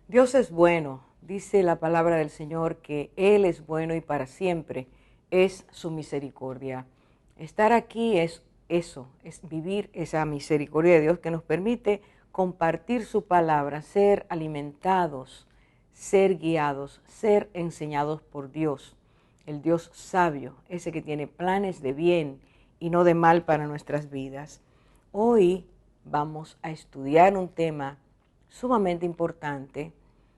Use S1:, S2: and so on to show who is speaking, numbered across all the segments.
S1: Dios es bueno, dice la palabra del Señor que Él es bueno y para siempre es su misericordia. Estar aquí es eso, es vivir esa misericordia de Dios que nos permite compartir su palabra, ser alimentados, ser guiados, ser enseñados por Dios, el Dios sabio, ese que tiene planes de bien y no de mal para nuestras vidas. Hoy vamos a estudiar un tema sumamente importante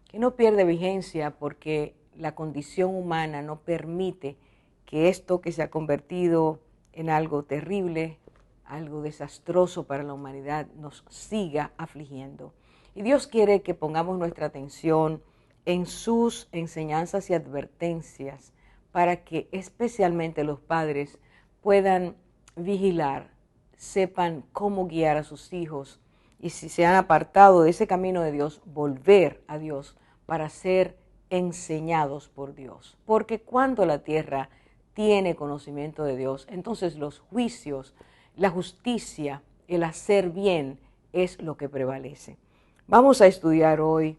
S1: que no pierde vigencia porque la condición humana no permite que esto que se ha convertido en algo terrible, algo desastroso para la humanidad, nos siga afligiendo. Y Dios quiere que pongamos nuestra atención en sus enseñanzas y advertencias para que especialmente los padres puedan vigilar, sepan cómo guiar a sus hijos y si se han apartado de ese camino de Dios, volver a Dios para ser enseñados por Dios. Porque cuando la tierra tiene conocimiento de Dios, entonces los juicios, la justicia, el hacer bien es lo que prevalece. Vamos a estudiar hoy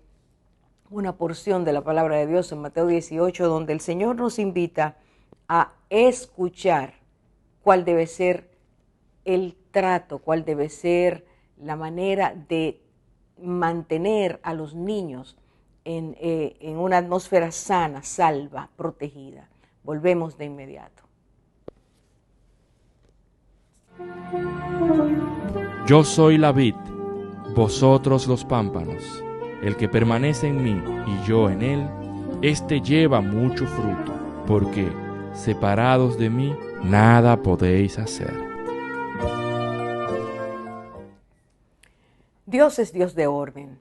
S1: una porción de la palabra de Dios en Mateo 18, donde el Señor nos invita a escuchar cuál debe ser el trato, cuál debe ser la manera de mantener a los niños en una atmósfera sana, salva, protegida. Volvemos de inmediato.
S2: Yo soy la vid, vosotros los pámpanos. El que permanece en mí y yo en él, éste lleva mucho fruto, porque separados de mí nada podéis hacer.
S1: Dios es Dios de orden.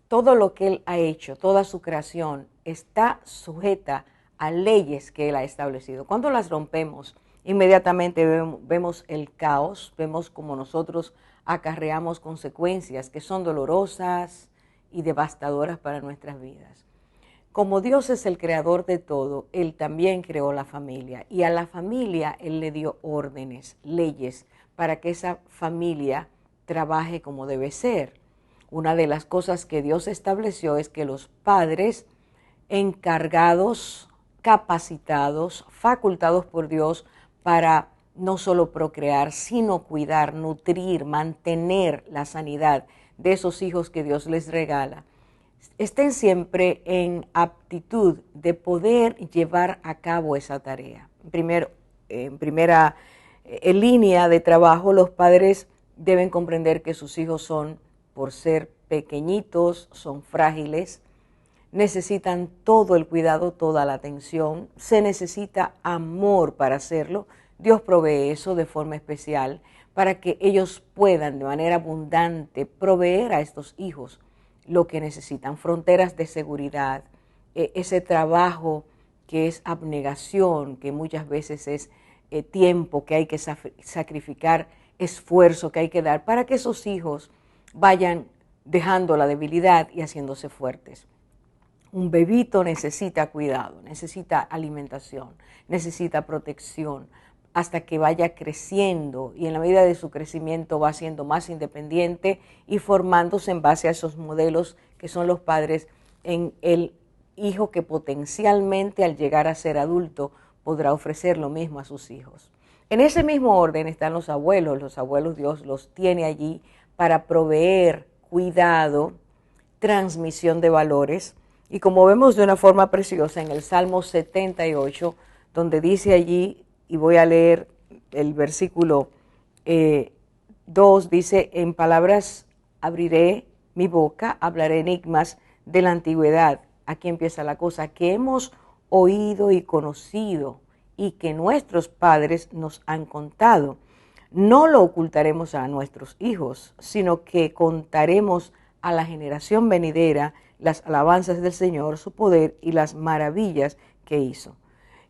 S1: Todo lo que Él ha hecho, toda su creación, está sujeta a leyes que Él ha establecido. Cuando las rompemos, inmediatamente vemos el caos, vemos como nosotros acarreamos consecuencias que son dolorosas y devastadoras para nuestras vidas. Como Dios es el creador de todo, Él también creó la familia y a la familia Él le dio órdenes, leyes, para que esa familia trabaje como debe ser. Una de las cosas que Dios estableció es que los padres encargados, capacitados, facultados por Dios para no solo procrear, sino cuidar, nutrir, mantener la sanidad de esos hijos que Dios les regala, estén siempre en aptitud de poder llevar a cabo esa tarea. En primera línea de trabajo, los padres deben comprender que sus hijos son, por ser pequeñitos, son frágiles, necesitan todo el cuidado, toda la atención, se necesita amor para hacerlo. Dios provee eso de forma especial para que ellos puedan de manera abundante proveer a estos hijos lo que necesitan, fronteras de seguridad, ese trabajo que es abnegación, que muchas veces es tiempo que hay que sacrificar, esfuerzo que hay que dar para que esos hijos vayan dejando la debilidad y haciéndose fuertes. Un bebito necesita cuidado, necesita alimentación, necesita protección hasta que vaya creciendo y en la medida de su crecimiento va siendo más independiente y formándose en base a esos modelos que son los padres en el hijo que potencialmente al llegar a ser adulto podrá ofrecer lo mismo a sus hijos. En ese mismo orden están los abuelos Dios los tiene allí para proveer cuidado, transmisión de valores. Y como vemos de una forma preciosa en el Salmo 78, donde dice allí, y voy a leer el versículo 2, dice, en palabras abriré mi boca, hablaré enigmas de la antigüedad. Aquí empieza la cosa, que hemos oído y conocido y que nuestros padres nos han contado. No lo ocultaremos a nuestros hijos, sino que contaremos a la generación venidera las alabanzas del Señor, su poder y las maravillas que hizo.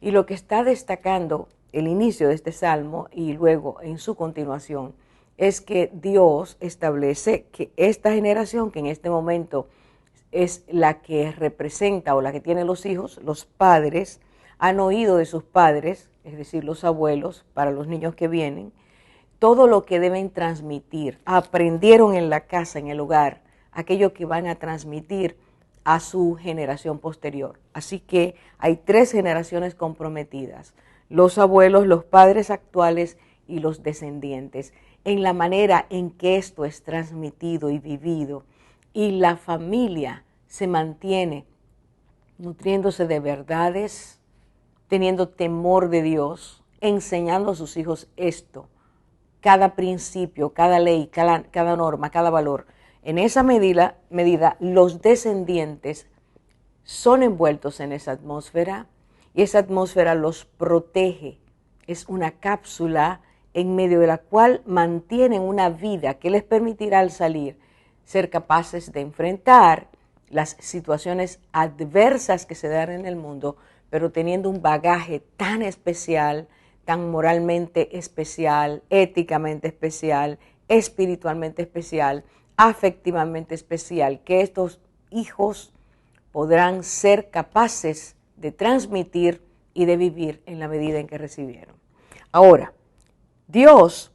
S1: Y lo que está destacando el inicio de este salmo y luego en su continuación es que Dios establece que esta generación, que en este momento es la que representa o la que tiene los hijos, los padres, han oído de sus padres, es decir, los abuelos, para los niños que vienen, todo lo que deben transmitir. Aprendieron en la casa, en el hogar, aquello que van a transmitir a su generación posterior. Así que hay 3 generaciones comprometidas: los abuelos, los padres actuales y los descendientes, en la manera en que esto es transmitido y vivido. Y la familia se mantiene nutriéndose de verdades, teniendo temor de Dios, enseñando a sus hijos esto, cada principio, cada ley, cada norma, cada valor. En esa medida, los descendientes son envueltos en esa atmósfera y esa atmósfera los protege. Es una cápsula en medio de la cual mantienen una vida que les permitirá al salir ser capaces de enfrentar las situaciones adversas que se dan en el mundo, pero teniendo un bagaje tan especial, tan moralmente especial, éticamente especial, espiritualmente especial, afectivamente especial, que estos hijos podrán ser capaces de transmitir y de vivir en la medida en que recibieron. Ahora, Dios,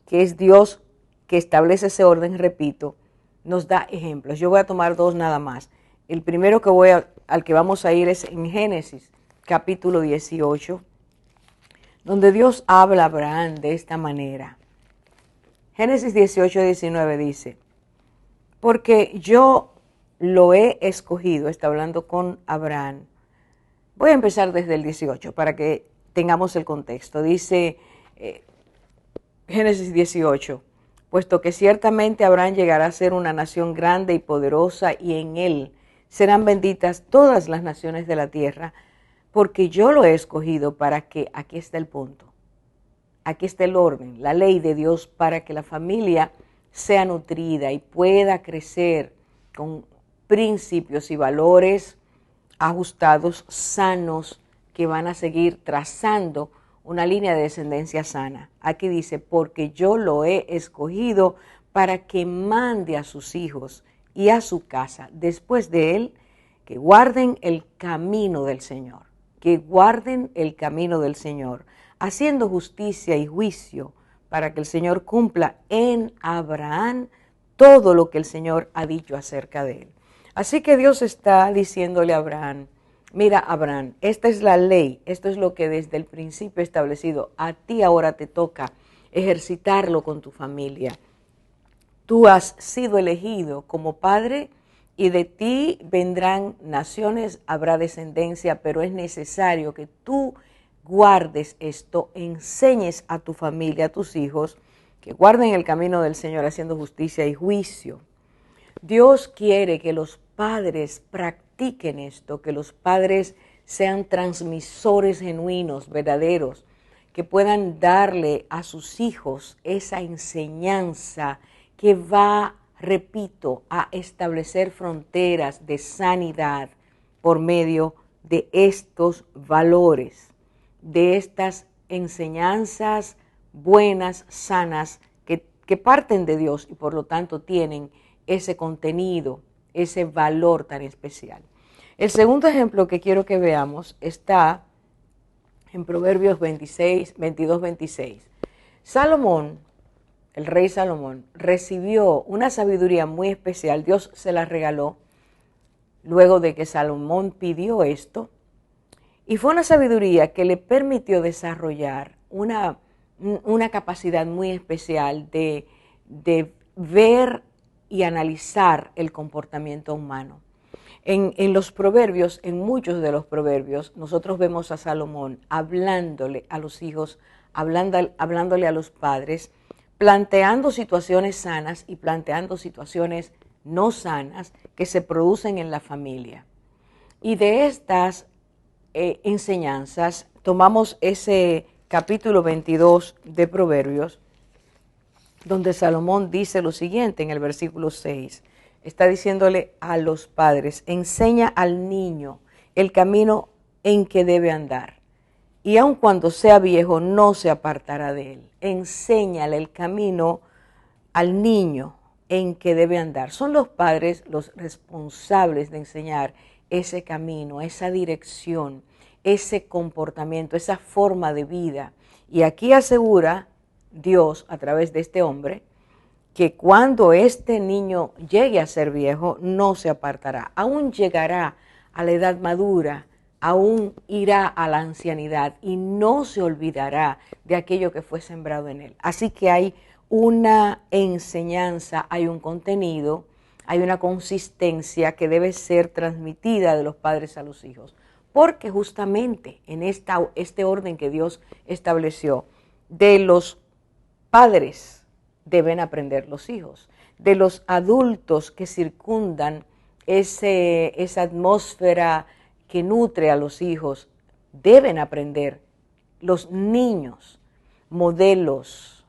S1: que es Dios que establece ese orden, repito, nos da ejemplos. Yo voy a tomar 2 nada más. El primero al que vamos a ir es en Génesis, capítulo 18, donde Dios habla a Abraham de esta manera. Génesis 18, 19 dice: porque yo lo he escogido, está hablando con Abraham. Voy a empezar desde el 18 para que tengamos el contexto. Dice Génesis 18, puesto que ciertamente Abraham llegará a ser una nación grande y poderosa, y en él serán benditas todas las naciones de la tierra, porque yo lo he escogido para que, aquí está el punto, aquí está el orden, la ley de Dios, para que la familia sea nutrida y pueda crecer con principios y valores ajustados, sanos, que van a seguir trazando una línea de descendencia sana. Aquí dice: porque yo lo he escogido para que mande a sus hijos y a su casa después de él, que guarden el camino del Señor, que guarden el camino del Señor, haciendo justicia y juicio, para que el Señor cumpla en Abraham todo lo que el Señor ha dicho acerca de él. Así que Dios está diciéndole a Abraham: mira, Abraham, esta es la ley, esto es lo que desde el principio he establecido. A ti ahora te toca ejercitarlo con tu familia. Tú has sido elegido como padre y de ti vendrán naciones, habrá descendencia, pero es necesario que tú guardes esto, enseñes a tu familia, a tus hijos, que guarden el camino del Señor haciendo justicia y juicio. Dios quiere que los padres practiquen esto, que los padres sean transmisores genuinos, verdaderos, que puedan darle a sus hijos esa enseñanza que va, repito, a establecer fronteras de sanidad por medio de estos valores, de estas enseñanzas buenas, sanas, que parten de Dios y por lo tanto tienen ese contenido, ese valor tan especial. El segundo ejemplo que quiero que veamos está en Proverbios 22, 26. Salomón, el rey Salomón, recibió una sabiduría muy especial. Dios se la regaló luego de que Salomón pidió esto. Y fue una sabiduría que le permitió desarrollar una capacidad muy especial de ver y analizar el comportamiento humano. En los proverbios, en muchos de los proverbios, nosotros vemos a Salomón hablándole a los hijos, hablándole a los padres, planteando situaciones sanas y planteando situaciones no sanas que se producen en la familia. Y de estas enseñanzas tomamos ese capítulo 22 de Proverbios, donde Salomón dice lo siguiente en el versículo 6. Está diciéndole a los padres: enseña al niño el camino en que debe andar, y aun cuando sea viejo no se apartará de él. Enséñale el camino al niño en que debe andar. Son los padres los responsables de enseñar ese camino, esa dirección, ese comportamiento, esa forma de vida. Y aquí asegura Dios, a través de este hombre, que cuando este niño llegue a ser viejo, no se apartará. Aún llegará a la edad madura, aún irá a la ancianidad y no se olvidará de aquello que fue sembrado en él. Así que hay una enseñanza, hay un contenido, hay una consistencia que debe ser transmitida de los padres a los hijos. Porque justamente en este orden que Dios estableció, de los padres deben aprender los hijos, de los adultos que circundan esa atmósfera que nutre a los hijos, deben aprender los niños modelos,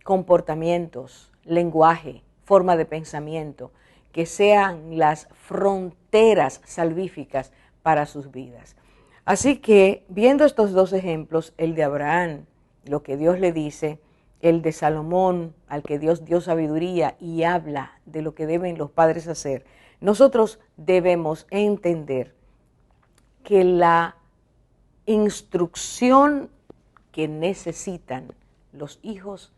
S1: comportamientos, lenguaje, forma de pensamiento, que sean las fronteras salvíficas para sus vidas. Así que, viendo estos dos ejemplos, el de Abraham, lo que Dios le dice, el de Salomón, al que Dios dio sabiduría y habla de lo que deben los padres hacer, nosotros debemos entender que la instrucción que necesitan los hijos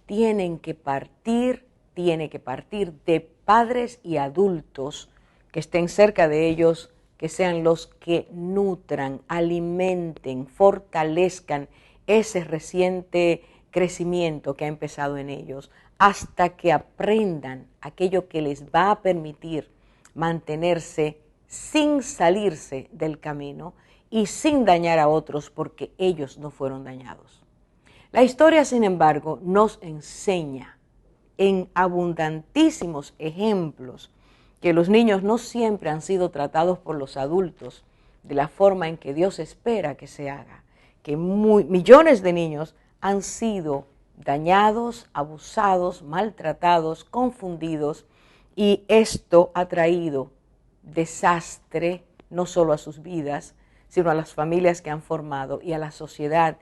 S1: tiene que partir de padres y adultos que estén cerca de ellos, que sean los que nutran, alimenten, fortalezcan ese reciente crecimiento que ha empezado en ellos, hasta que aprendan aquello que les va a permitir mantenerse sin salirse del camino y sin dañar a otros porque ellos no fueron dañados. La historia, sin embargo, nos enseña en abundantísimos ejemplos que los niños no siempre han sido tratados por los adultos de la forma en que Dios espera que se haga, que millones de niños han sido dañados, abusados, maltratados, confundidos, y esto ha traído desastre no solo a sus vidas, sino a las familias que han formado y a la sociedad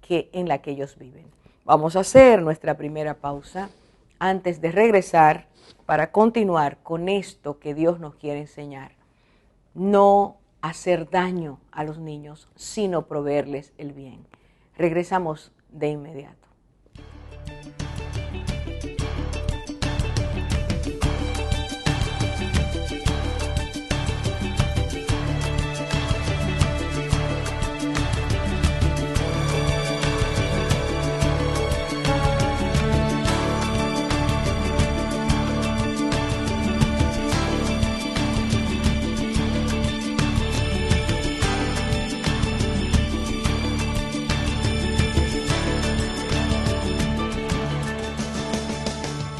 S1: en la que ellos viven. Vamos a hacer nuestra primera pausa antes de regresar para continuar con esto que Dios nos quiere enseñar. No hacer daño a los niños, sino proveerles el bien. Regresamos de inmediato.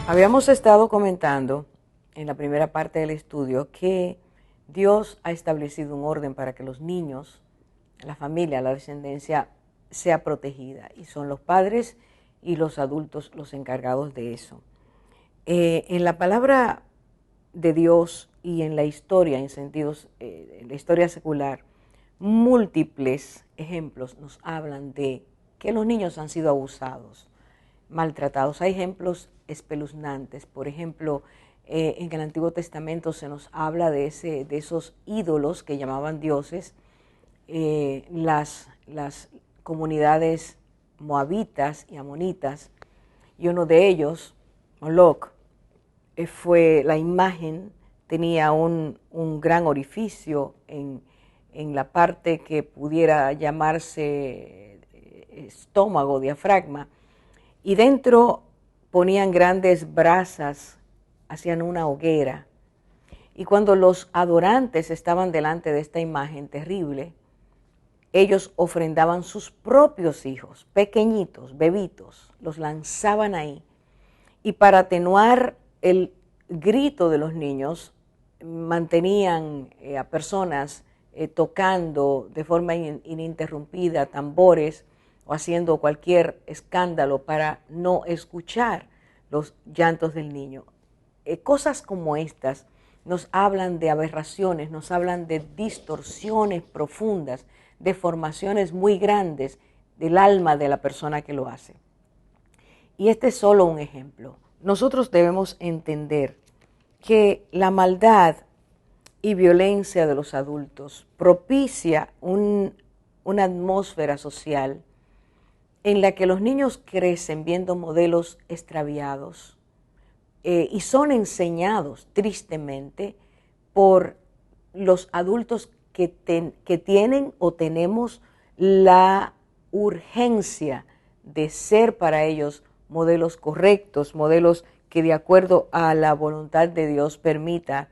S1: Habíamos estado comentando en la primera parte del estudio que Dios ha establecido un orden para que los niños, la familia, la descendencia sea protegida, y son los padres y los adultos los encargados de eso. En la palabra de Dios y en la historia, en la historia secular, múltiples ejemplos nos hablan de que los niños han sido abusados, maltratados. Hay ejemplos espeluznantes. Por ejemplo, en el Antiguo Testamento se nos habla de esos ídolos que llamaban dioses. Las comunidades moabitas y amonitas, y uno de ellos, Moloch, fue la imagen, tenía un gran orificio en la parte que pudiera llamarse estómago, diafragma, y dentro ponían grandes brasas, hacían una hoguera. Y cuando los adorantes estaban delante de esta imagen terrible, ellos ofrendaban sus propios hijos, pequeñitos, bebitos, los lanzaban ahí. Y para atenuar el grito de los niños, mantenían a personas tocando de forma ininterrumpida tambores, o haciendo cualquier escándalo para no escuchar los llantos del niño. Cosas como estas nos hablan de aberraciones, nos hablan de distorsiones profundas, deformaciones muy grandes del alma de la persona que lo hace. Y este es solo un ejemplo. Nosotros debemos entender que la maldad y violencia de los adultos propicia una atmósfera social en la que los niños crecen viendo modelos extraviados, y son enseñados tristemente por los adultos que tienen o tenemos la urgencia de ser para ellos modelos correctos, modelos que de acuerdo a la voluntad de Dios permita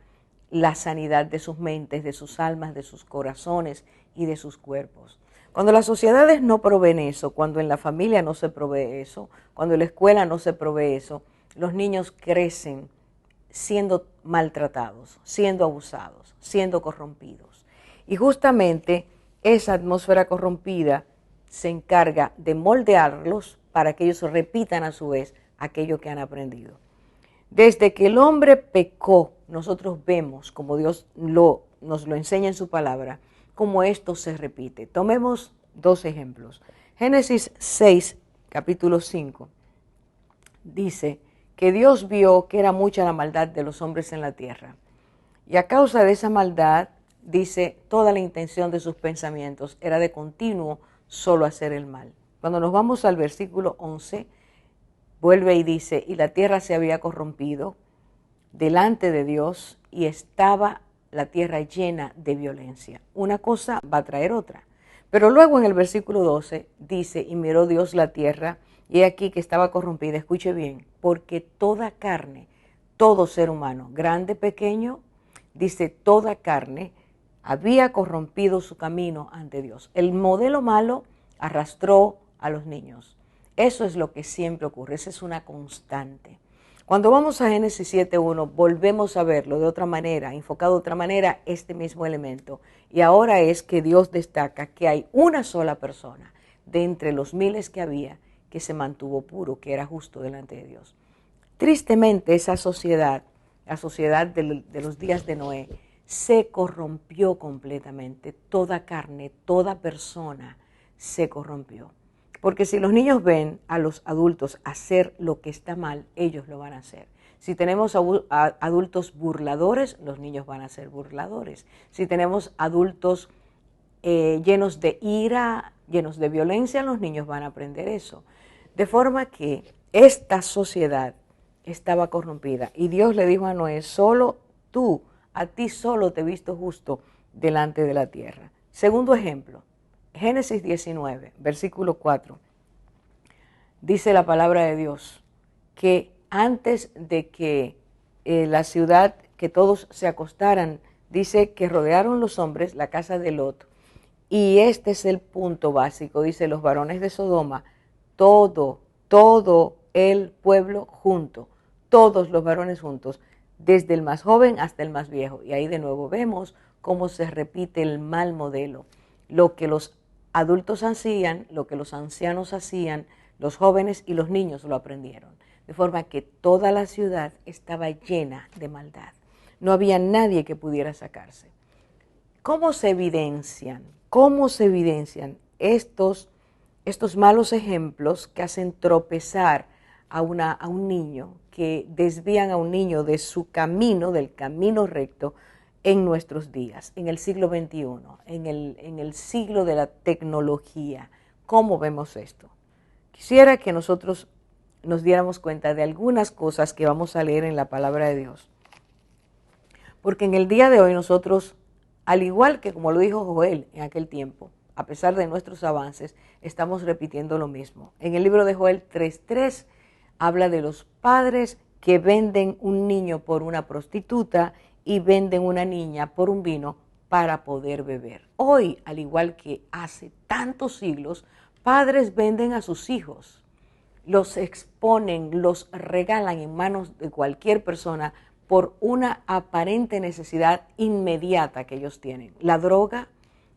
S1: la sanidad de sus mentes, de sus almas, de sus corazones y de sus cuerpos. Cuando las sociedades no proveen eso, cuando en la familia no se provee eso, cuando en la escuela no se provee eso, los niños crecen siendo maltratados, siendo abusados, siendo corrompidos. Y justamente esa atmósfera corrompida se encarga de moldearlos para que ellos repitan a su vez aquello que han aprendido. Desde que el hombre pecó, nosotros vemos, como Dios nos lo enseña en su palabra, cómo esto se repite. Tomemos dos ejemplos. Génesis 6, capítulo 5, dice que Dios vio que era mucha la maldad de los hombres en la tierra. Y a causa de esa maldad, dice, toda la intención de sus pensamientos era de continuo solo hacer el mal. Cuando nos vamos al versículo 11, vuelve y dice, y la tierra se había corrompido delante de Dios y estaba la tierra llena de violencia. Una cosa va a traer otra. Pero luego en el versículo 12 dice, y miró Dios la tierra, y he aquí que estaba corrompida, escuche bien, porque toda carne, todo ser humano, grande, pequeño, dice toda carne, había corrompido su camino ante Dios. El modelo malo arrastró a los niños. Eso es lo que siempre ocurre, esa es una constante. Cuando vamos a Génesis 7.1, volvemos a verlo de otra manera, enfocado de otra manera, este mismo elemento. Y ahora es que Dios destaca que hay una sola persona de entre los miles que había que se mantuvo puro, que era justo delante de Dios. Tristemente esa sociedad, la sociedad de los días de Noé, se corrompió completamente. Toda carne, toda persona se corrompió. Porque si los niños ven a los adultos hacer lo que está mal, ellos lo van a hacer. Si tenemos adultos burladores, los niños van a ser burladores. Si tenemos adultos llenos de ira, llenos de violencia, los niños van a aprender eso. De forma que esta sociedad estaba corrompida. Y Dios le dijo a Noé, solo tú, a ti solo te he visto justo delante de la tierra. Segundo ejemplo, Génesis 19, versículo 4. Dice la palabra de Dios que antes de que la ciudad, que todos se acostaran, dice que rodearon los hombres la casa de Lot. Y este es el punto básico, dice los varones de Sodoma, todo el pueblo junto, todos los varones juntos, desde el más joven hasta el más viejo. Y ahí de nuevo vemos cómo se repite el mal modelo. Lo que los adultos hacían, lo que los ancianos hacían, los jóvenes y los niños lo aprendieron. De forma que toda la ciudad estaba llena de maldad. No había nadie que pudiera sacarse. ¿Cómo se evidencian? ¿Cómo se evidencian estos malos ejemplos que hacen tropezar a un niño, que desvían a un niño de su camino, del camino recto, en nuestros días, en el siglo XXI, en el siglo de la tecnología? ¿Cómo vemos esto? Quisiera que nosotros nos diéramos cuenta de algunas cosas que vamos a leer en la palabra de Dios. Porque en el día de hoy nosotros, al igual que como lo dijo Joel en aquel tiempo, a pesar de nuestros avances, estamos repitiendo lo mismo. En el libro de Joel 3.3 habla de los padres que venden un niño por una prostituta y venden una niña por un vino para poder beber. Hoy, al igual que hace tantos siglos, padres venden a sus hijos, los exponen, los regalan en manos de cualquier persona por una aparente necesidad inmediata que ellos tienen. La droga,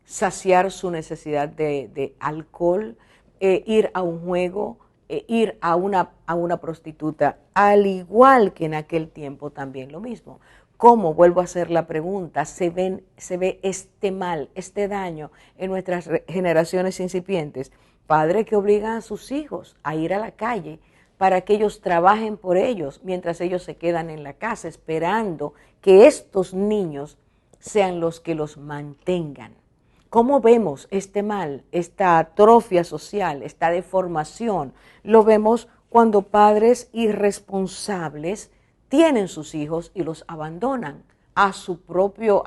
S1: saciar su necesidad de alcohol, ir a un juego, ir a una prostituta, al igual que en aquel tiempo también lo mismo. ¿Cómo? Vuelvo a hacer la pregunta, se ve este mal, este daño en nuestras generaciones incipientes. Padres que obligan a sus hijos a ir a la calle para que ellos trabajen por ellos, mientras ellos se quedan en la casa esperando que estos niños sean los que los mantengan. ¿Cómo vemos este mal, esta atrofia social, esta deformación? Lo vemos cuando padres irresponsables tienen sus hijos y los abandonan a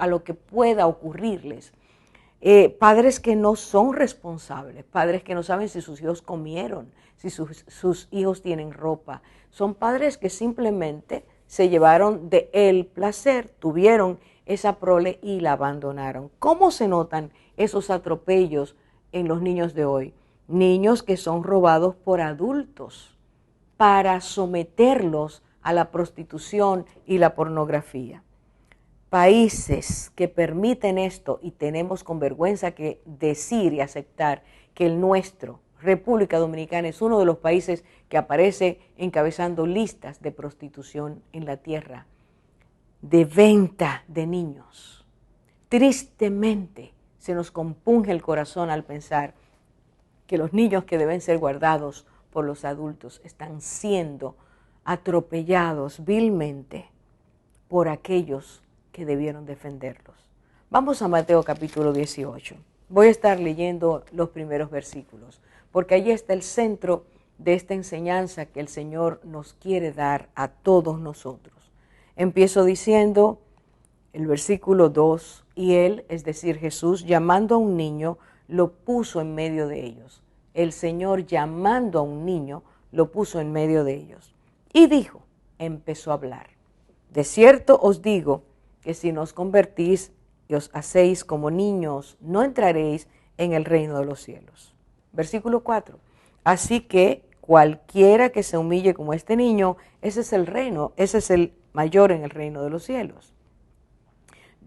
S1: lo que pueda ocurrirles. Padres que no son responsables, padres que no saben si sus hijos comieron, si sus hijos tienen ropa. Son padres que simplemente se llevaron de el placer, tuvieron esa prole y la abandonaron. ¿Cómo se notan esos atropellos en los niños de hoy? Niños que son robados por adultos para someterlos a la prostitución y la pornografía. Países que permiten esto, y tenemos con vergüenza que decir y aceptar que el nuestro, República Dominicana, es uno de los países que aparece encabezando listas de prostitución en la tierra, de venta de niños. Tristemente se nos compunge el corazón al pensar que los niños que deben ser guardados por los adultos están siendo atropellados vilmente por aquellos que debieron defenderlos. Vamos a Mateo capítulo 18. Voy a estar leyendo los primeros versículos, porque allí está el centro de esta enseñanza que el Señor nos quiere dar a todos nosotros. Empiezo diciendo el versículo 2, y él, es decir, Jesús, llamando a un niño, lo puso en medio de ellos. El Señor, llamando a un niño, lo puso en medio de ellos. Y dijo, empezó a hablar: de cierto os digo que si no os convertís y os hacéis como niños, no entraréis en el reino de los cielos. Versículo 4. Así que cualquiera que se humille como este niño, ese es el reino, ese es el mayor en el reino de los cielos.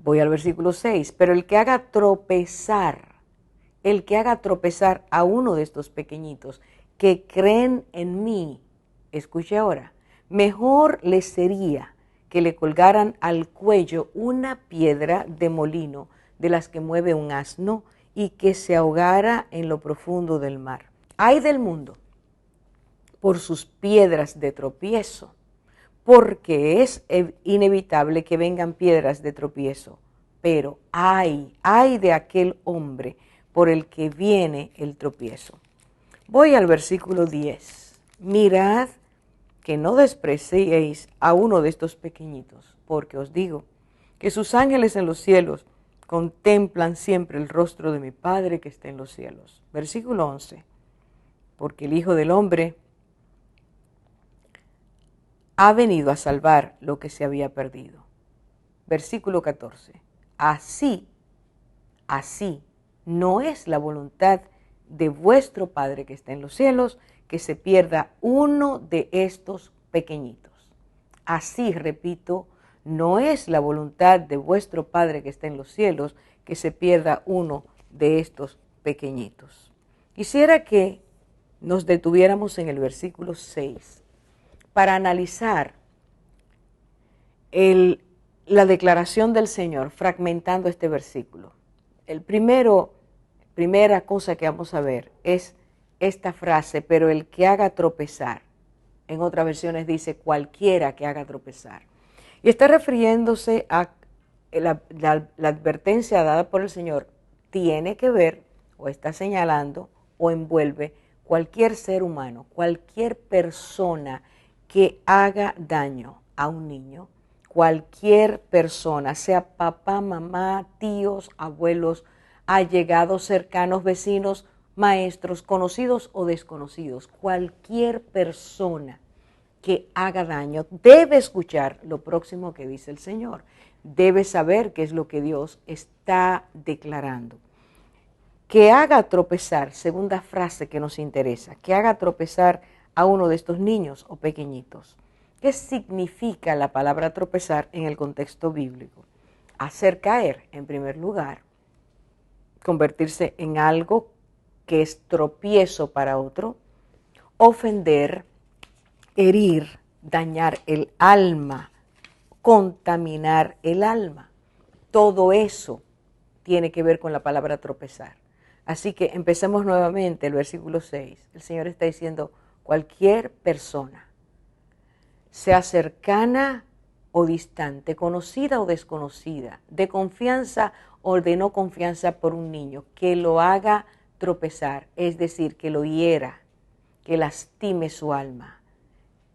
S1: Voy al versículo 6. Pero el que haga tropezar a uno de estos pequeñitos que creen en mí, escuche ahora, mejor les sería que le colgaran al cuello una piedra de molino de las que mueve un asno y que se ahogara en lo profundo del mar. Ay del mundo por sus piedras de tropiezo, porque es inevitable que vengan piedras de tropiezo, pero ay de aquel hombre por el que viene el tropiezo. Voy al versículo 10. Mirad que no despreciéis a uno de estos pequeñitos, porque os digo que sus ángeles en los cielos contemplan siempre el rostro de mi Padre que está en los cielos. Versículo 11. Porque el Hijo del Hombre ha venido a salvar lo que se había perdido. Versículo 14. Así no es la voluntad de vuestro Padre que está en los cielos, que se pierda uno de estos pequeñitos. Así, repito, no es la voluntad de vuestro Padre que está en los cielos, que se pierda uno de estos pequeñitos. Quisiera que nos detuviéramos en el versículo 6 para analizar la declaración del Señor, fragmentando este versículo. Primera cosa que vamos a ver es esta frase, pero el que haga tropezar. En otras versiones dice cualquiera que haga tropezar. Y está refiriéndose a la advertencia dada por el Señor, tiene que ver o está señalando o envuelve cualquier ser humano, cualquier persona que haga daño a un niño, cualquier persona, sea papá, mamá, tíos, abuelos, allegados, cercanos, vecinos, maestros, conocidos o desconocidos, cualquier persona que haga daño debe escuchar lo próximo que dice el Señor, debe saber qué es lo que Dios está declarando. Que haga tropezar, segunda frase que nos interesa, que haga tropezar a uno de estos niños o pequeñitos. ¿Qué significa la palabra tropezar en el contexto bíblico? Hacer caer, en primer lugar, convertirse en algo que es tropiezo para otro, ofender, herir, dañar el alma, contaminar el alma. Todo eso tiene que ver con la palabra tropezar. Así que empecemos nuevamente el versículo 6. El Señor está diciendo, cualquier persona, sea cercana o distante, conocida o desconocida, de confianza o de no confianza por un niño, que lo haga tropezar, es decir, que lo hiera, que lastime su alma,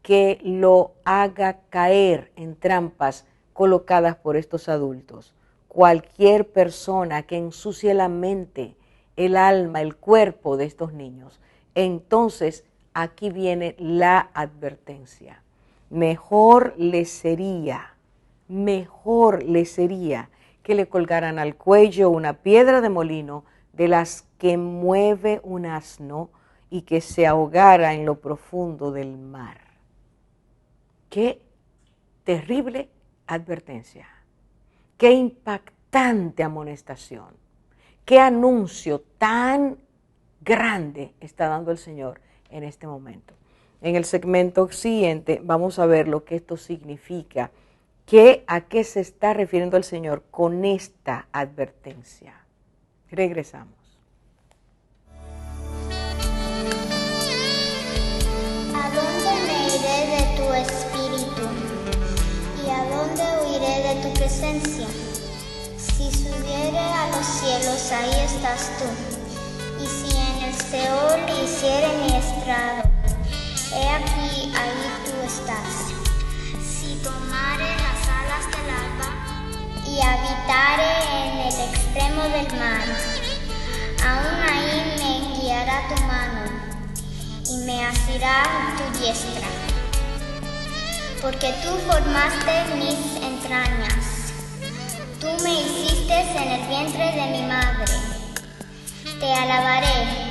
S1: que lo haga caer en trampas colocadas por estos adultos. Cualquier persona que ensucie la mente, el alma, el cuerpo de estos niños, entonces aquí viene la advertencia. Mejor le sería que le colgaran al cuello una piedra de molino de las que mueve un asno y que se ahogara en lo profundo del mar. Qué terrible advertencia, qué impactante amonestación, qué anuncio tan grande está dando el Señor en este momento. En el segmento siguiente vamos a ver lo que esto significa, a qué se está refiriendo el Señor con esta advertencia. Regresamos.
S3: ¿A dónde me iré de tu espíritu? ¿Y a dónde huiré de tu presencia? Si subiere a los cielos, ahí estás tú. Y si en el Seol hiciere mi estrado, he aquí, ahí tú estás. Si tomare las alas del alba y habitare en el extremo del mar, aún ahí me guiará tu mano y me asirá tu diestra. Porque tú formaste mis entrañas, tú me hiciste en el vientre de mi madre. Te alabaré,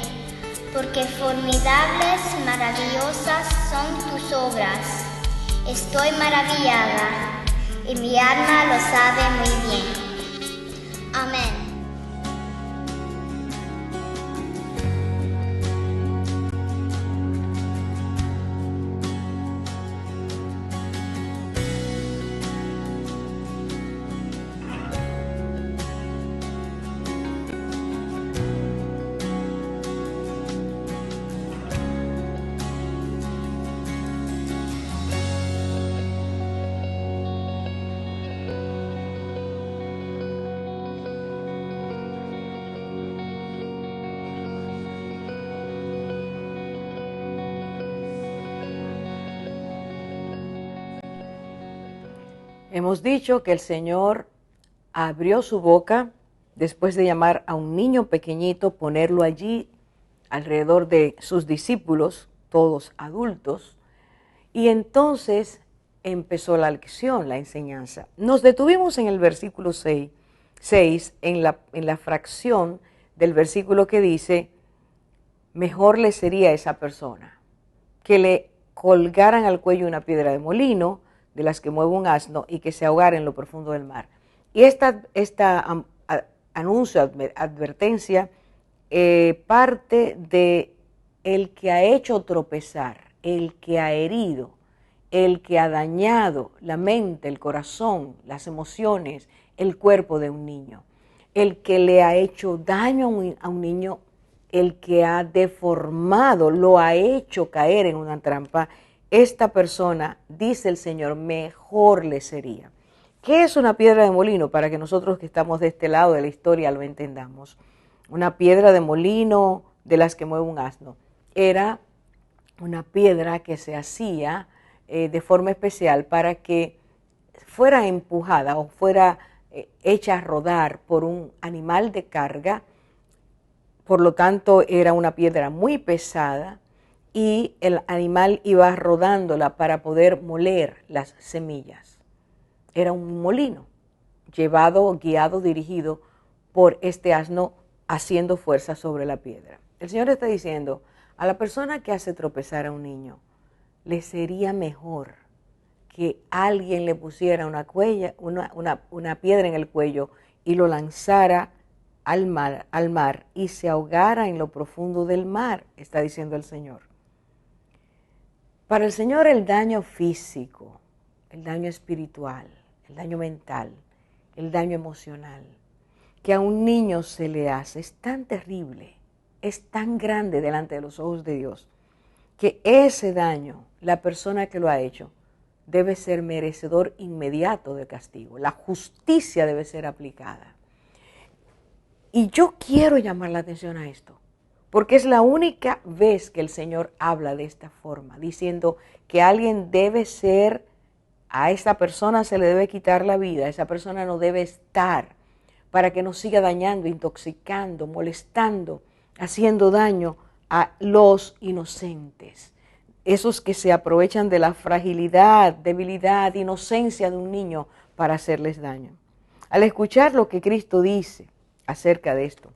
S3: porque formidables, maravillosas son tus obras. Estoy maravillada, y mi alma lo sabe muy bien. Amén.
S1: Hemos dicho que el Señor abrió su boca después de llamar a un niño pequeñito, ponerlo allí alrededor de sus discípulos, todos adultos, y entonces empezó la lección, la enseñanza. Nos detuvimos en el versículo 6 en la fracción del versículo que dice, mejor le sería a esa persona que le colgaran al cuello una piedra de molino, de las que mueve un asno, y que se ahogara en lo profundo del mar. Y esta anuncio, advertencia, parte de el que ha hecho tropezar, el que ha herido, el que ha dañado la mente, el corazón, las emociones, el cuerpo de un niño, el que le ha hecho daño a un niño, el que ha deformado, lo ha hecho caer en una trampa. Esta persona, dice el Señor, mejor le sería. ¿Qué es una piedra de molino? Para que nosotros que estamos de este lado de la historia lo entendamos. Una piedra de molino de las que mueve un asno. Era una piedra que se hacía de forma especial para que fuera empujada o fuera hecha a rodar por un animal de carga. Por lo tanto, era una piedra muy pesada y el animal iba rodándola para poder moler las semillas. Era un molino, guiado, dirigido por este asno haciendo fuerza sobre la piedra. El Señor está diciendo, a la persona que hace tropezar a un niño, le sería mejor que alguien le pusiera una piedra en el cuello y lo lanzara al mar y se ahogara en lo profundo del mar, está diciendo el Señor. Para el Señor el daño físico, el daño espiritual, el daño mental, el daño emocional que a un niño se le hace es tan terrible, es tan grande delante de los ojos de Dios, que ese daño, la persona que lo ha hecho, debe ser merecedor inmediato de castigo. La justicia debe ser aplicada. Y yo quiero llamar la atención a esto, porque es la única vez que el Señor habla de esta forma, diciendo que alguien debe ser, a esa persona se le debe quitar la vida, esa persona no debe estar para que no siga dañando, intoxicando, molestando, haciendo daño a los inocentes. Esos que se aprovechan de la fragilidad, debilidad, inocencia de un niño para hacerles daño. Al escuchar lo que Cristo dice acerca de esto,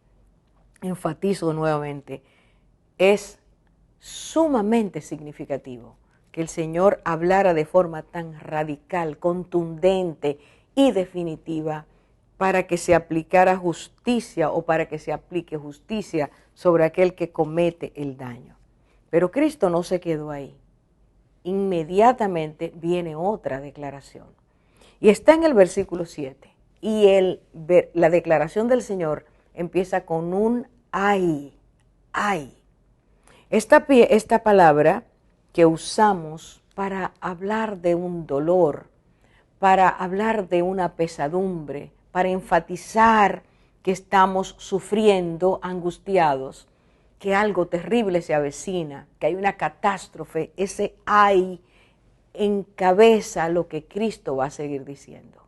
S1: enfatizo nuevamente, es sumamente significativo que el Señor hablara de forma tan radical, contundente y definitiva para que se aplicara justicia o para que se aplique justicia sobre aquel que comete el daño. Pero Cristo no se quedó ahí. Inmediatamente viene otra declaración. Y está en el versículo 7. Y la declaración del Señor empieza con un ay, ay. Esta palabra que usamos para hablar de un dolor, para hablar de una pesadumbre, para enfatizar que estamos sufriendo, angustiados, que algo terrible se avecina, que hay una catástrofe, ese ay encabeza lo que Cristo va a seguir diciendo.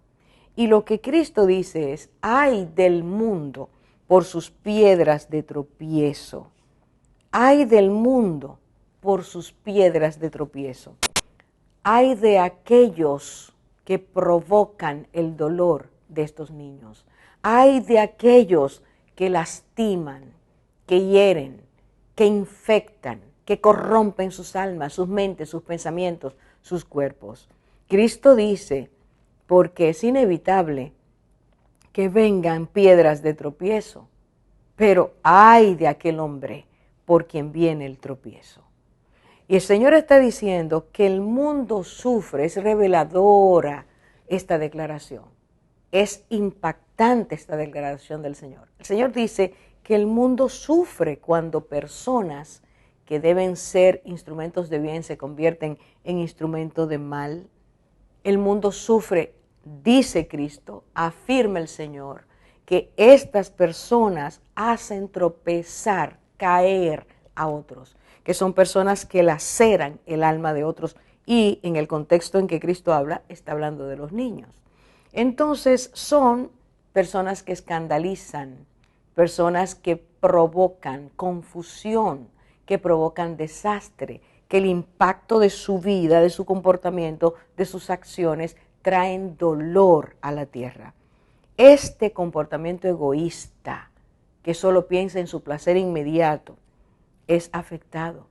S1: Y lo que Cristo dice es, ay del mundo por sus piedras de tropiezo. Ay del mundo por sus piedras de tropiezo. Ay de aquellos que provocan el dolor de estos niños. Ay de aquellos que lastiman, que hieren, que infectan, que corrompen sus almas, sus mentes, sus pensamientos, sus cuerpos. Cristo dice, porque es inevitable que vengan piedras de tropiezo, pero ay de aquel hombre por quien viene el tropiezo. Y el Señor está diciendo que el mundo sufre, es reveladora esta declaración, es impactante esta declaración del Señor. El Señor dice que el mundo sufre cuando personas que deben ser instrumentos de bien se convierten en instrumentos de mal. El mundo sufre, dice Cristo, afirma el Señor, que estas personas hacen tropezar, caer a otros, que son personas que laceran el alma de otros, y en el contexto en que Cristo habla, está hablando de los niños. Entonces son personas que escandalizan, personas que provocan confusión, que provocan desastre, que el impacto de su vida, de su comportamiento, de sus acciones, traen dolor a la tierra. Este comportamiento egoísta, que solo piensa en su placer inmediato, es afectado.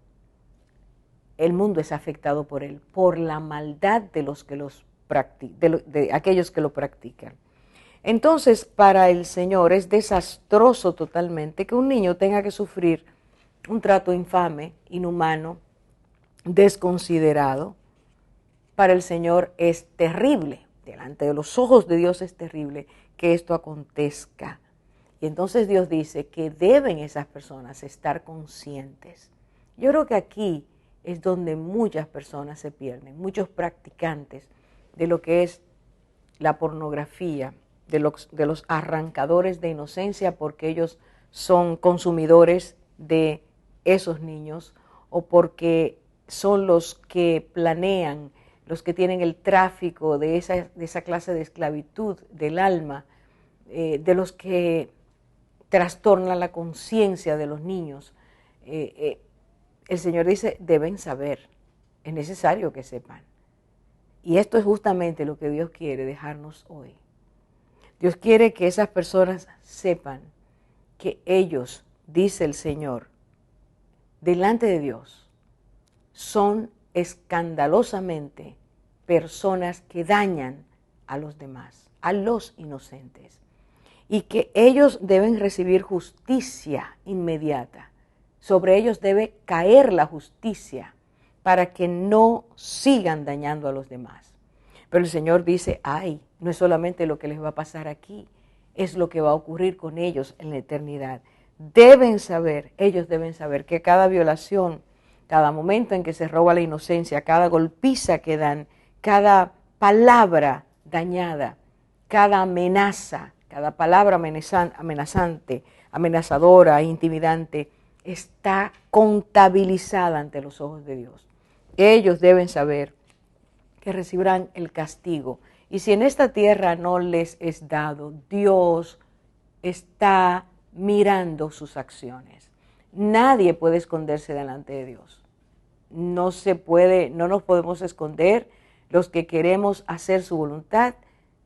S1: El mundo es afectado por él, por la maldad de los que de aquellos que lo practican. Entonces, para el Señor es desastroso totalmente que un niño tenga que sufrir un trato infame, inhumano, desconsiderado. Para el Señor es terrible, delante de los ojos de Dios es terrible que esto acontezca. Y entonces Dios dice que deben esas personas estar conscientes. Yo creo que aquí es donde muchas personas se pierden, muchos practicantes de lo que es la pornografía, de los arrancadores de inocencia, porque ellos son consumidores de esos niños, o porque son los que planean, los que tienen el tráfico de esa clase de esclavitud del alma, de los que trastornan la conciencia de los niños. El Señor dice, deben saber, es necesario que sepan. Y esto es justamente lo que Dios quiere dejarnos hoy. Dios quiere que esas personas sepan que ellos, dice el Señor, delante de Dios, son escandalosamente personas que dañan a los demás, a los inocentes, y que ellos deben recibir justicia inmediata. Sobre ellos debe caer la justicia para que no sigan dañando a los demás. Pero el Señor dice, ay, no es solamente lo que les va a pasar aquí, es lo que va a ocurrir con ellos en la eternidad. Ellos deben saber que cada violación, cada momento en que se roba la inocencia, cada golpiza que dan, cada palabra dañada, cada amenaza, cada palabra amenazante, amenazadora, intimidante, está contabilizada ante los ojos de Dios. Ellos deben saber que recibirán el castigo. Y si en esta tierra no les es dado, Dios está mirando sus acciones. Nadie puede esconderse delante de Dios. No nos podemos esconder los que queremos hacer su voluntad,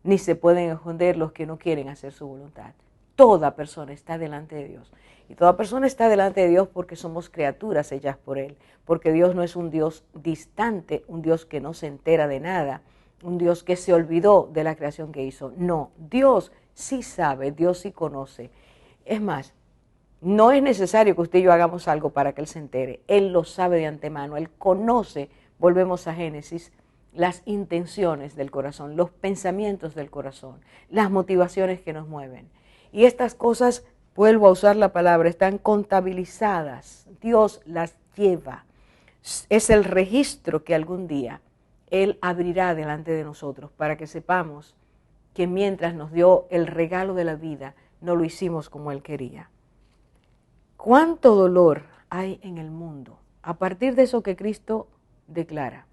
S1: ni se pueden esconder los que no quieren hacer su voluntad. Toda persona está delante de Dios. Y toda persona está delante de Dios porque somos criaturas hechas por Él. Porque Dios no es un Dios distante, un Dios que no se entera de nada, un Dios que se olvidó de la creación que hizo. No, Dios sí sabe, Dios sí conoce. Es más, no es necesario que usted y yo hagamos algo para que Él se entere. Él lo sabe de antemano, Él conoce, volvemos a Génesis, las intenciones del corazón, los pensamientos del corazón, las motivaciones que nos mueven. Y estas cosas, vuelvo a usar la palabra, están contabilizadas. Dios las lleva. Es el registro que algún día Él abrirá delante de nosotros para que sepamos que mientras nos dio el regalo de la vida, no lo hicimos como Él quería. ¿Cuánto dolor hay en el mundo? A partir de eso que Cristo declara.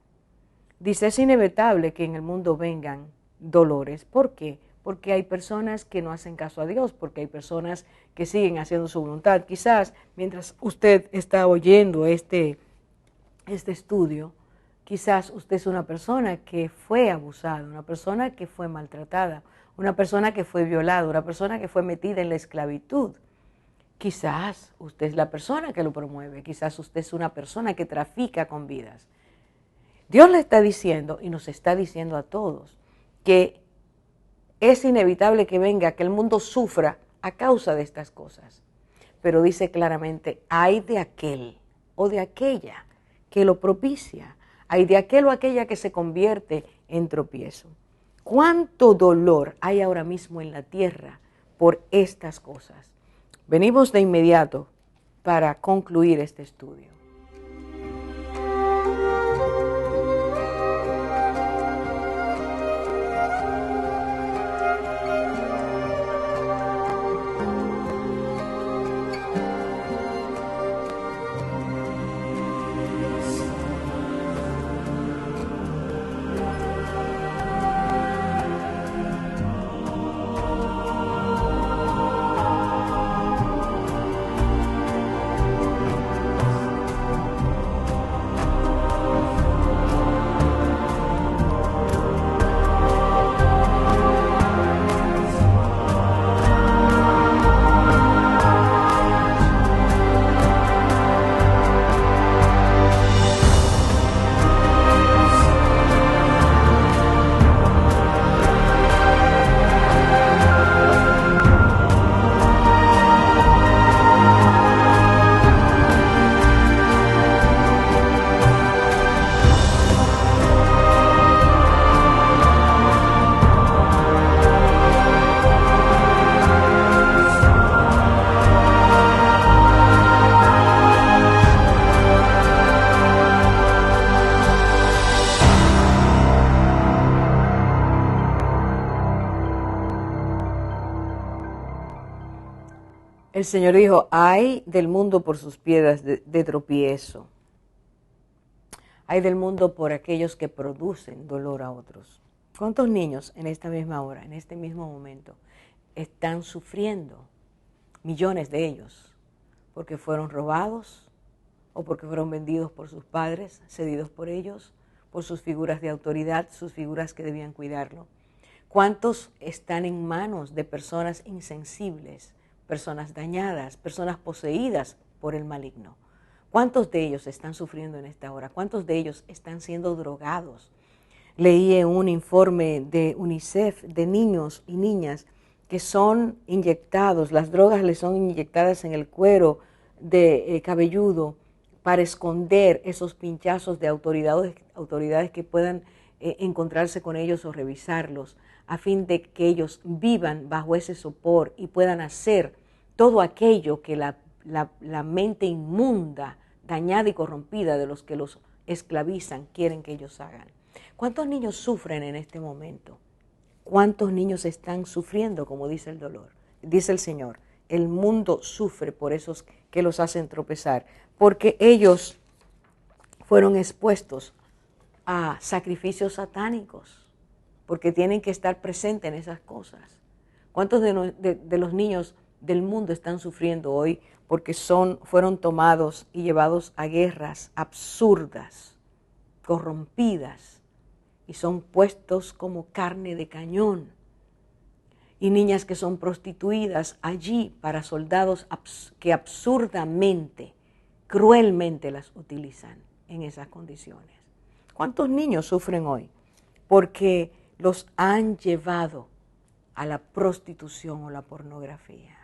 S1: Dice, es inevitable que en el mundo vengan dolores. ¿Por qué? Porque hay personas que no hacen caso a Dios, porque hay personas que siguen haciendo su voluntad. Quizás mientras usted está oyendo este estudio, quizás usted es una persona que fue abusada, una persona que fue maltratada, una persona que fue violada, una persona que fue metida en la esclavitud. Quizás usted es la persona que lo promueve, quizás usted es una persona que trafica con vidas. Dios le está diciendo, y nos está diciendo a todos, que es inevitable que venga, que el mundo sufra a causa de estas cosas. Pero dice claramente, hay de aquel o de aquella que lo propicia, hay de aquel o aquella que se convierte en tropiezo. ¿Cuánto dolor hay ahora mismo en la tierra por estas cosas? Venimos de inmediato para concluir este estudio. El Señor dijo, ay del mundo por sus piedras de tropiezo. Ay del mundo por aquellos que producen dolor a otros. ¿Cuántos niños en esta misma hora, en este mismo momento, están sufriendo? Millones de ellos, porque fueron robados o porque fueron vendidos por sus padres, cedidos por ellos, por sus figuras de autoridad, sus figuras que debían cuidarlo. ¿Cuántos están en manos de personas insensibles, personas dañadas, personas poseídas por el maligno? ¿Cuántos de ellos están sufriendo en esta hora? ¿Cuántos de ellos están siendo drogados? Leí un informe de UNICEF de niños y niñas que son inyectados, las drogas les son inyectadas en el cuero cabelludo para esconder esos pinchazos de autoridades que puedan encontrarse con ellos o revisarlos, a fin de que ellos vivan bajo ese sopor y puedan hacer todo aquello que la mente inmunda, dañada y corrompida de los que los esclavizan quieren que ellos hagan. ¿Cuántos niños sufren en este momento? ¿Cuántos niños están sufriendo, como dice el dolor? Dice el Señor, el mundo sufre por esos que los hacen tropezar, porque ellos fueron expuestos a sacrificios satánicos, porque tienen que estar presentes en esas cosas. ¿Cuántos de los niños del mundo están sufriendo hoy porque fueron tomados y llevados a guerras absurdas, corrompidas, y son puestos como carne de cañón? Y niñas que son prostituidas allí para soldados que absurdamente, cruelmente las utilizan en esas condiciones. ¿Cuántos niños sufren hoy? Porque los han llevado a la prostitución o la pornografía.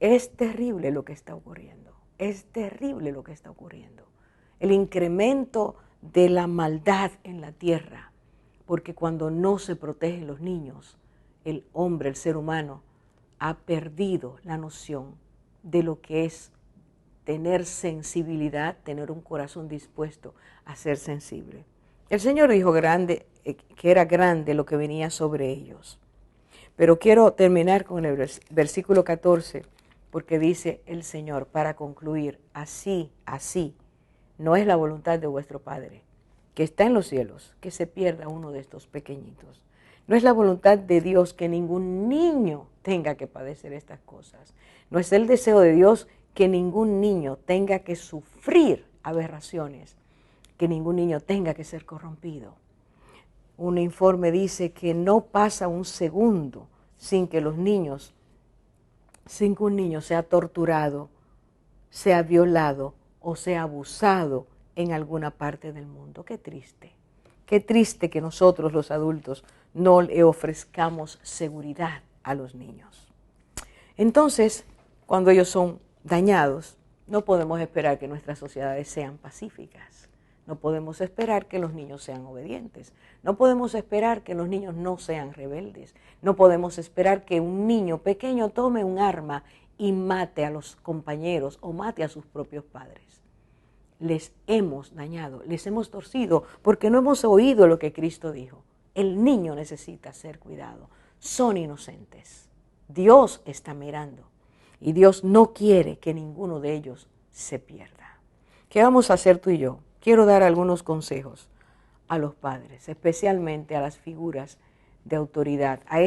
S1: Es terrible lo que está ocurriendo. Es terrible lo que está ocurriendo. El incremento de la maldad en la tierra, porque cuando no se protegen los niños, el hombre, el ser humano, ha perdido la noción de lo que es tener sensibilidad, tener un corazón dispuesto a ser sensible. El Señor dijo que era grande lo que venía sobre ellos. Pero quiero terminar con el versículo 14, porque dice el Señor, para concluir, así, no es la voluntad de vuestro Padre, que está en los cielos, que se pierda uno de estos pequeñitos. No es la voluntad de Dios que ningún niño tenga que padecer estas cosas. No es el deseo de Dios que ningún niño tenga que sufrir aberraciones, que ningún niño tenga que ser corrompido. Un informe dice que no pasa un segundo sin que un niño sea torturado, sea violado o sea abusado en alguna parte del mundo. Qué triste. Qué triste que nosotros los adultos no le ofrezcamos seguridad a los niños. Entonces, cuando ellos son dañados, no podemos esperar que nuestras sociedades sean pacíficas. No podemos esperar que los niños sean obedientes. No podemos esperar que los niños no sean rebeldes. No podemos esperar que un niño pequeño tome un arma y mate a los compañeros o mate a sus propios padres. Les hemos dañado, les hemos torcido porque no hemos oído lo que Cristo dijo. El niño necesita ser cuidado. Son inocentes. Dios está mirando y Dios no quiere que ninguno de ellos se pierda. ¿Qué vamos a hacer tú y yo? Quiero dar algunos consejos a los padres, especialmente a las figuras de autoridad, a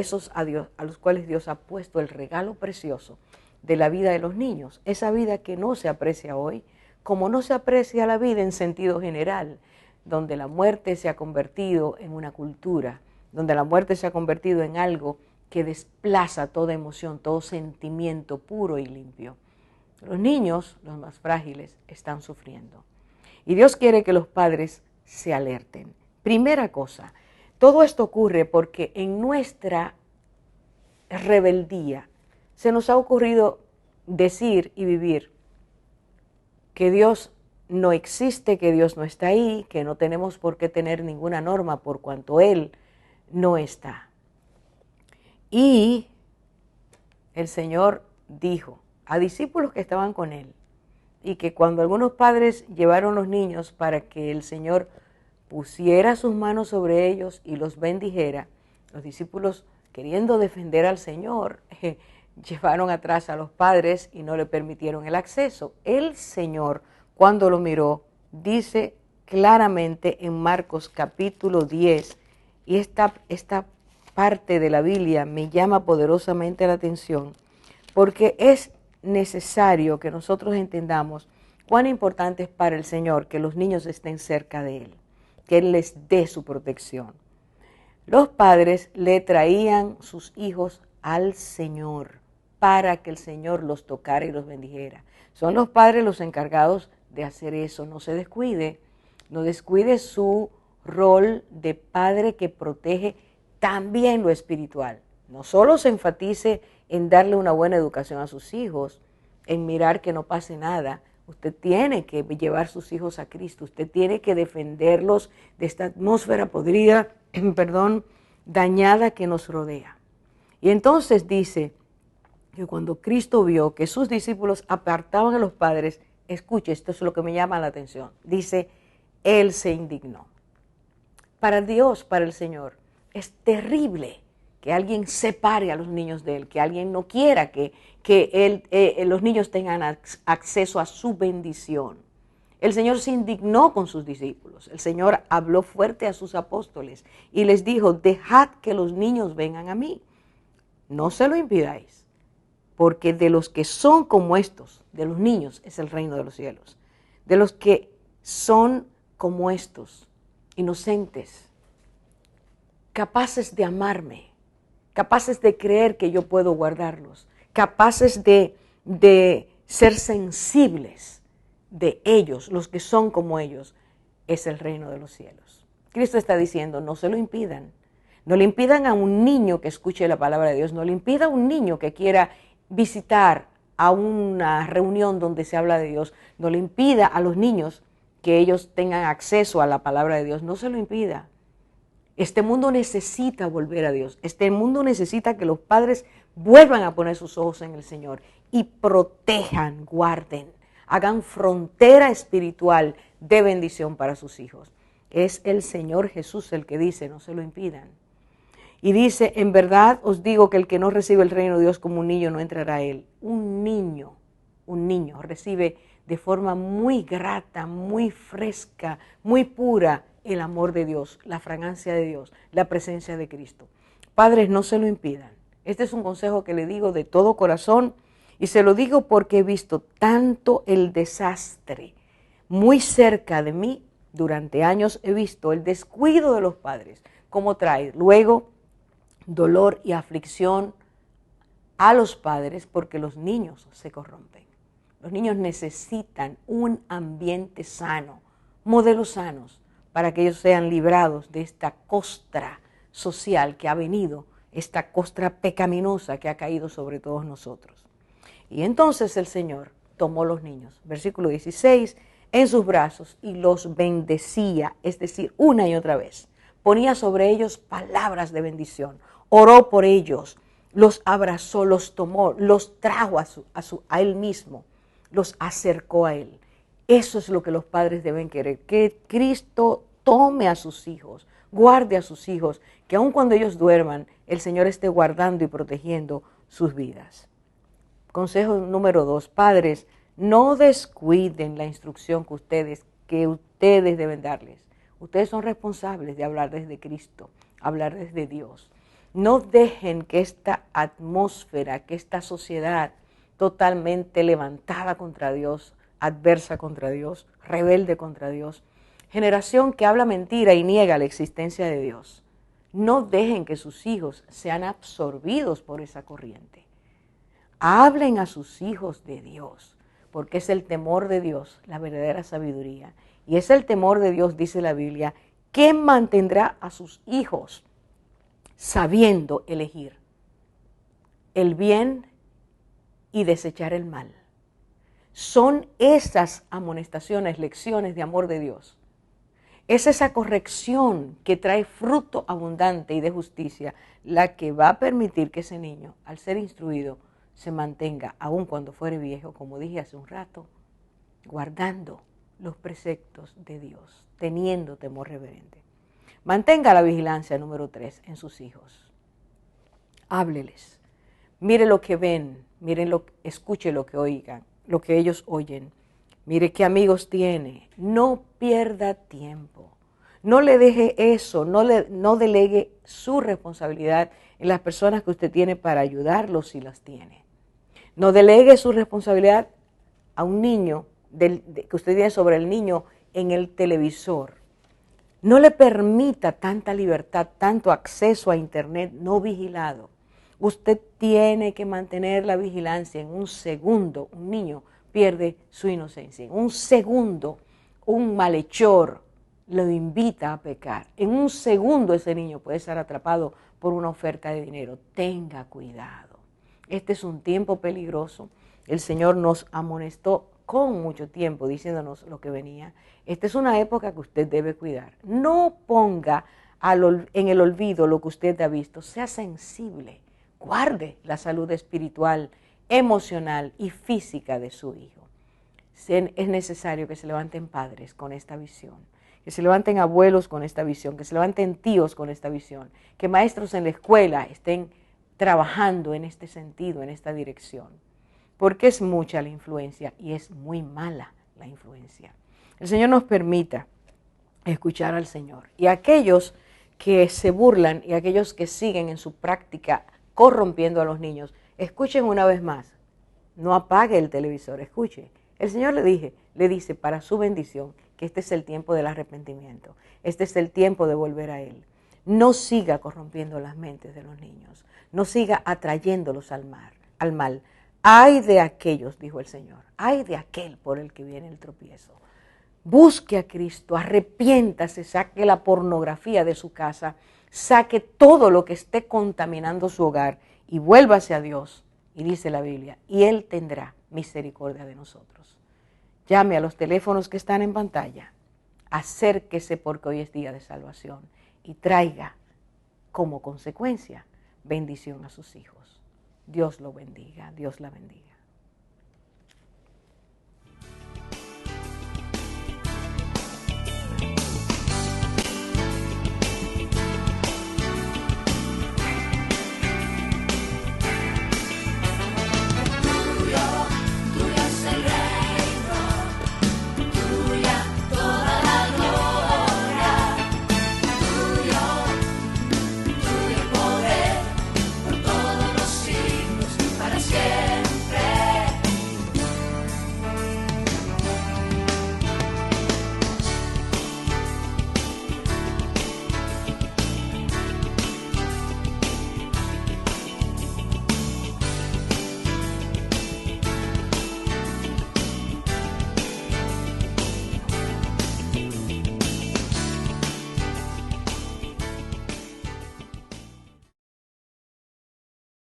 S1: los cuales Dios ha puesto el regalo precioso de la vida de los niños, esa vida que no se aprecia hoy, como no se aprecia la vida en sentido general, donde la muerte se ha convertido en una cultura, donde la muerte se ha convertido en algo que desplaza toda emoción, todo sentimiento puro y limpio. Los niños, los más frágiles, están sufriendo. Y Dios quiere que los padres se alerten. Primera cosa, todo esto ocurre porque en nuestra rebeldía se nos ha ocurrido decir y vivir que Dios no existe, que Dios no está ahí, que no tenemos por qué tener ninguna norma por cuanto Él no está. Y el Señor dijo a discípulos que estaban con Él, y que cuando algunos padres llevaron los niños para que el Señor pusiera sus manos sobre ellos y los bendijera, los discípulos, queriendo defender al Señor, llevaron atrás a los padres y no le permitieron el acceso. El Señor, cuando lo miró, dice claramente en Marcos capítulo 10, y esta parte de la Biblia me llama poderosamente la atención, porque es necesario que nosotros entendamos cuán importante es para el Señor que los niños estén cerca de Él, que Él les dé su protección. Los padres le traían sus hijos al Señor para que el Señor los tocara y los bendijera. Son los padres los encargados de hacer eso. No se descuide, no descuide su rol de padre que protege también lo espiritual. No solo se enfatice en darle una buena educación a sus hijos, en mirar que no pase nada. Usted tiene que llevar sus hijos a Cristo, usted tiene que defenderlos de esta atmósfera podrida, dañada que nos rodea. Y entonces dice que cuando Cristo vio que sus discípulos apartaban a los padres, escuche, esto es lo que me llama la atención, dice, Él se indignó. Para Dios, para el Señor, es terrible que alguien separe a los niños de él, que alguien no quiera que los niños tengan acceso a su bendición. El Señor se indignó con sus discípulos. El Señor habló fuerte a sus apóstoles y les dijo, dejad que los niños vengan a mí. No se lo impidáis, porque de los que son como estos, de los niños, es el reino de los cielos. De los que son como estos, inocentes, capaces de amarme, capaces de creer que yo puedo guardarlos, capaces de ser sensibles de ellos, los que son como ellos, es el reino de los cielos. Cristo está diciendo, no se lo impidan. No le impidan a un niño que escuche la palabra de Dios, no le impida a un niño que quiera visitar a una reunión donde se habla de Dios, no le impida a los niños que ellos tengan acceso a la palabra de Dios, no se lo impida. Este mundo necesita volver a Dios, este mundo necesita que los padres vuelvan a poner sus ojos en el Señor y protejan, guarden, hagan frontera espiritual de bendición para sus hijos. Es el Señor Jesús el que dice, no se lo impidan. Y dice, en verdad os digo que el que no recibe el reino de Dios como un niño no entrará a él. Un niño recibe de forma muy grata, muy fresca, muy pura el amor de Dios, la fragancia de Dios, la presencia de Cristo. Padres, no se lo impidan. Este es un consejo que le digo de todo corazón y se lo digo porque he visto tanto el desastre muy cerca de mí. Durante años he visto el descuido de los padres, cómo trae luego dolor y aflicción a los padres porque los niños se corrompen. Los niños necesitan un ambiente sano, modelos sanos, para que ellos sean librados de esta costra social que ha venido, esta costra pecaminosa que ha caído sobre todos nosotros. Y entonces el Señor tomó los niños, versículo 16, en sus brazos y los bendecía, es decir, una y otra vez. Ponía sobre ellos palabras de bendición, oró por ellos, los abrazó, los tomó, los trajo a él mismo, los acercó a él. Eso es lo que los padres deben querer, que Cristo tome a sus hijos, guarde a sus hijos, que aun cuando ellos duerman, el Señor esté guardando y protegiendo sus vidas. Consejo número 2, padres, no descuiden la instrucción que ustedes deben darles. Ustedes son responsables de hablar desde Cristo, hablar desde Dios. No dejen que esta atmósfera, que esta sociedad totalmente levantada contra Dios, adversa contra Dios, rebelde contra Dios, generación que habla mentira y niega la existencia de Dios, no dejen que sus hijos sean absorbidos por esa corriente. Hablen a sus hijos de Dios, porque es el temor de Dios, la verdadera sabiduría. Y es el temor de Dios, dice la Biblia, que mantendrá a sus hijos sabiendo elegir el bien y desechar el mal. Son esas amonestaciones, lecciones de amor de Dios. Es esa corrección que trae fruto abundante y de justicia la que va a permitir que ese niño, al ser instruido, se mantenga, aun cuando fuere viejo, como dije hace un rato, guardando los preceptos de Dios, teniendo temor reverente. Mantenga la vigilancia número 3 en sus hijos. Hábleles. Mire lo que ven, escuche lo que oigan, lo que ellos oyen. Mire qué amigos tiene. No pierda tiempo. No le deje eso, no delegue su responsabilidad en las personas que usted tiene para ayudarlos si las tiene. No delegue su responsabilidad a un niño que usted tiene sobre el niño en el televisor. No le permita tanta libertad, tanto acceso a internet no vigilado. Usted tiene que mantener la vigilancia. En un segundo, un niño pierde su inocencia. En un segundo, un malhechor lo invita a pecar. En un segundo ese niño puede estar atrapado por una oferta de dinero. Tenga cuidado. Este es un tiempo peligroso. El Señor nos amonestó con mucho tiempo diciéndonos lo que venía. Esta es una época que usted debe cuidar. No ponga en el olvido lo que usted ha visto. Sea sensible. Guarde la salud espiritual, emocional y física de su hijo. Es necesario que se levanten padres con esta visión, que se levanten abuelos con esta visión, que se levanten tíos con esta visión, que maestros en la escuela estén trabajando en este sentido, en esta dirección, porque es mucha la influencia y es muy mala la influencia. El Señor nos permita escuchar al Señor. Y aquellos que se burlan y aquellos que siguen en su práctica corrompiendo a los niños, escuchen una vez más, no apague el televisor, escuche. El Señor le dice para su bendición que este es el tiempo del arrepentimiento, este es el tiempo de volver a Él. No siga corrompiendo las mentes de los niños, no siga atrayéndolos al mal. Ay de aquellos, dijo el Señor, ay de aquel por el que viene el tropiezo. Busque a Cristo, arrepiéntase, saque la pornografía de su casa, saque todo lo que esté contaminando su hogar y vuélvase a Dios. Y dice la Biblia, y Él tendrá misericordia de nosotros. Llame a los teléfonos que están en pantalla, acérquese porque hoy es día de salvación y traiga como consecuencia bendición a sus hijos. Dios lo bendiga, Dios la bendiga.